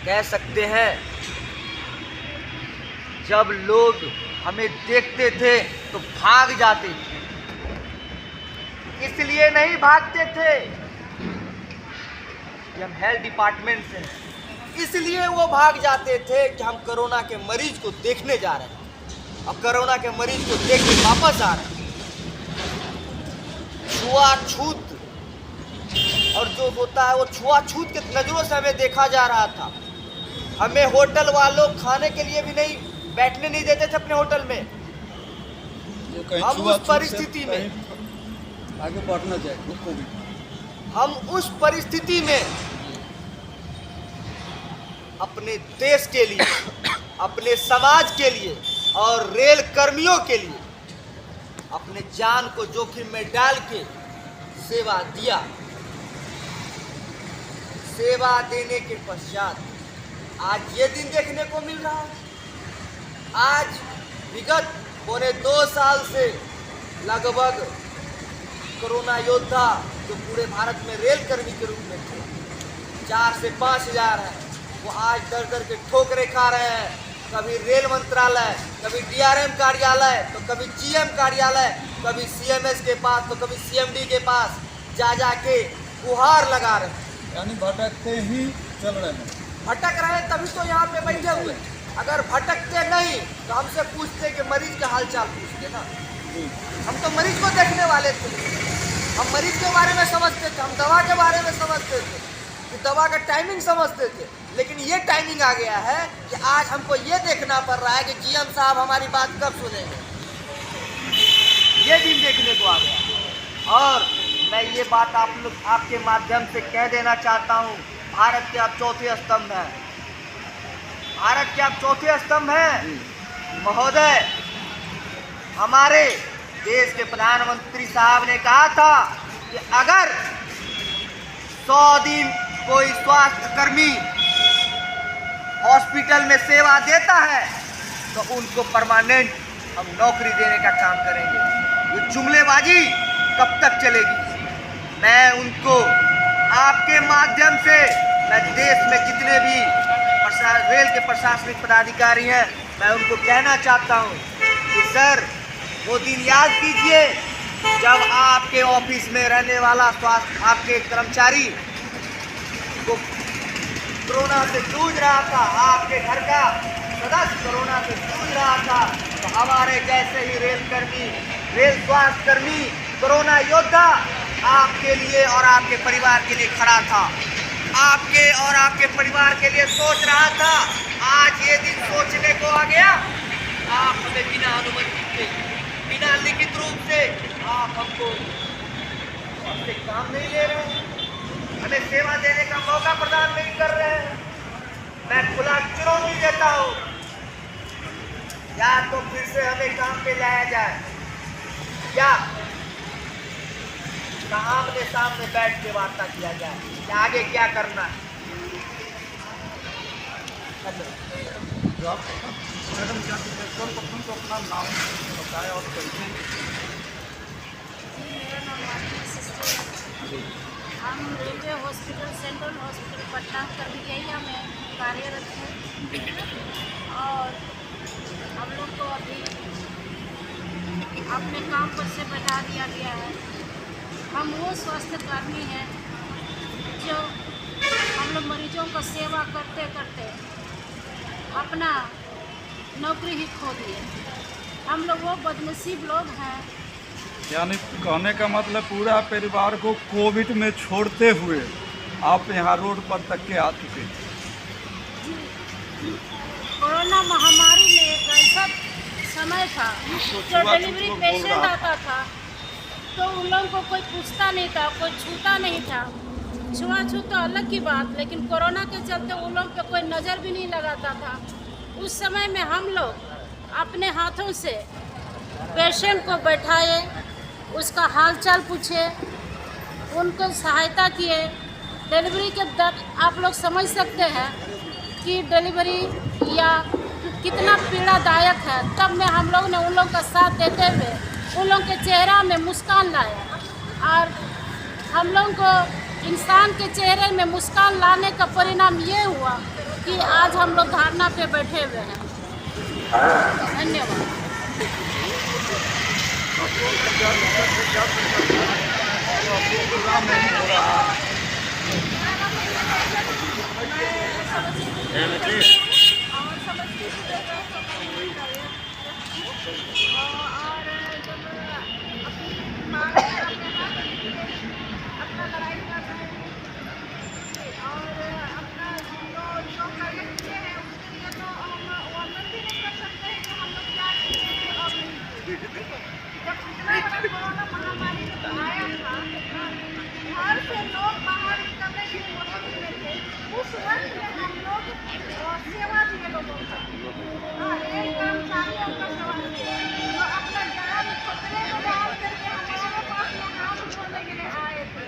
कह सकते हैं जब लोग हमें देखते थे तो भाग जाते थे, इसलिए नहीं भागते थे कि हम हेल्थ डिपार्टमेंट से हैं, इसलिए वो भाग जाते थे कि हम कोरोना के मरीज को देखने जा रहे हैं और कोरोना के मरीज को देख के वापस आ रहे हैं। छुआछूत और जो होता है वो छुआछूत के नजरों से हमें देखा जा रहा था। हमें होटल वालों खाने के लिए भी नहीं बैठने नहीं देते थे अपने होटल में। हम उस परिस्थिति में आगे बढ़ना चाहिए, हम उस परिस्थिति में अपने देश के लिए, अपने समाज के लिए और रेल कर्मियों के लिए अपने जान को जोखिम में डाल के सेवा दिया। सेवा देने के पश्चात आज ये दिन देखने को मिल रहा है। आज विगत 2.5 साल से लगभग कोरोना योद्धा जो पूरे भारत में रेल कर्मी के रूप में थे 4 से 5 हज़ार हैं, वो आज दर दर के ठोकरे खा रहे हैं। कभी रेल मंत्रालय, कभी DRM कार्यालय, तो कभी GM कार्यालय, कभी CMS के पास, तो कभी CMD के पास जा के गुहार लगा रहे हैं। यानी भटकते ही चल रहे हैं। भटक रहे तभी तो यहाँ पे बैठे हुए। अगर भटकते नहीं तो हमसे पूछते कि मरीज का हाल चाल पूछते ना। हम तो मरीज को देखने वाले थे, हम मरीज के बारे में समझते थे, हम दवा के बारे में समझते थे, कि दवा का टाइमिंग समझते थे। लेकिन ये टाइमिंग आ गया है कि आज हमको ये देखना पड़ रहा है कि GM साहब हमारी बात कब सुनेंगे। ये दिन देखने को आ गया। और मैं ये बात आपके माध्यम से कह देना चाहता हूँ, भारत के आप चौथे स्तंभ हैं, भारत के आप चौथे स्तंभ हैं महोदय। हमारे देश के प्रधानमंत्री साहब ने कहा था कि अगर 100 दिन कोई स्वास्थ्य कर्मी हॉस्पिटल में सेवा देता है तो उनको परमानेंट हम नौकरी देने का काम करेंगे। ये जुमलेबाजी कब तक चलेगी? मैं उनको आपके माध्यम से, मैं देश में जितने भी रेल के प्रशासनिक पदाधिकारी हैं, मैं उनको कहना चाहता हूं कि सर वो दिन याद कीजिए जब आपके ऑफिस में रहने वाला स्वास्थ्य आपके कर्मचारी को कोरोना से जूझ रहा था, आपके घर का सदस्य कोरोना से जूझ रहा था, तो हमारे जैसे ही रेल स्वास्थ्य कर्मी, कोरोना योद्धा आपके लिए और आपके परिवार के लिए खड़ा था, आपके और आपके परिवार के लिए सोच रहा था। आज ये दिन सोचने को आ गया, आप हमें बिना अनुमति के, बिना लिखित रूप से आप हमको हमसे काम नहीं ले रहे हैं, हमें सेवा देने का मौका प्रदान नहीं कर रहे हैं। मैं खुला चुनौती देता हूँ, या तो फिर से हमें काम पे लाया जाए या आमने सामने बैठ के वार्ता किया जाए कि आगे क्या करना है। मैडम क्या कौन को अपना नाम बताया और कैसे? मेरा नाम आरती सिस्टर। हम railway hospital, central hospital Patna करबिया में कार्यरत हैं और हम लोग को अभी अपने काम पर से बैठा दिया गया है। हम वो स्वास्थ्य कर्मी हैं जो हम लोग मरीजों का सेवा करते करते अपना नौकरी ही खो दिए। हम लोग वो बदनसीब लोग हैं। यानी कहने का मतलब पूरा परिवार को कोविड में छोड़ते हुए आप यहाँ रोड पर तक के आ चुके हैं। कोरोना महामारी में एक ऐसा समय था जो डिलीवरी पेशेंट आता था तो उन लोगों को कोई पूछता नहीं था, कोई छूता नहीं था। छुआछूत तो अलग की बात, लेकिन कोरोना के चलते उन लोगों पे कोई नज़र भी नहीं लगाता था। उस समय में हम लोग अपने हाथों से पेशेंट को बैठाए, उसका हालचाल पूछे, उनको सहायता किए। डिलीवरी के दर्द आप लोग समझ सकते हैं कि डिलीवरी या कितना पीड़ादायक है। तब में हम लोग ने उन लोगों का साथ देते हुए उन लोगों के चेहरा में मुस्कान लाया और हम लोगों को इंसान के चेहरे में मुस्कान लाने का परिणाम ये हुआ उसकी आज हम लोग धरना पे बैठे हुए हैं। धन्यवाद। कोरोना महामारी जब आया था, घर से लोग बाहर निकलने की कोशिश में थे। उस वक्त में हम लोग सेवा दिए लोगों को, एक कर्मचारियों का सेवा दिए जो अपना जान खतरे में डाल करके हमारे पास में हाथ उठाने के लिए आए थे।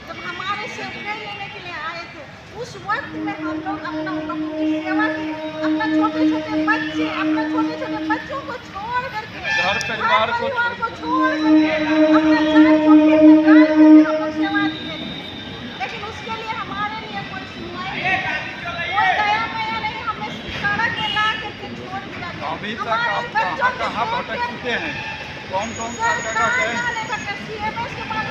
जब हमारे सेवा लेने के लिए आए थे, उस वक्त में हम लोग अपना लोगों की सेवा की, अपना छोटे छोटे बच्चों को छोड़ करके, घर परिवार को छोड़ करके अपना जान जोखिम में डाल करके हम लोग सेवा दिए थे। लेकिन उसके लिए हमारे लिए कोई सुनवाई नहीं, कोई दया माया नहीं, हमें सड़क में ला करके छोड़ दिया गया। अभी तक आप कहाँ भटक चुके हैं? कौन कौन सा जगह गए? CMS के बाद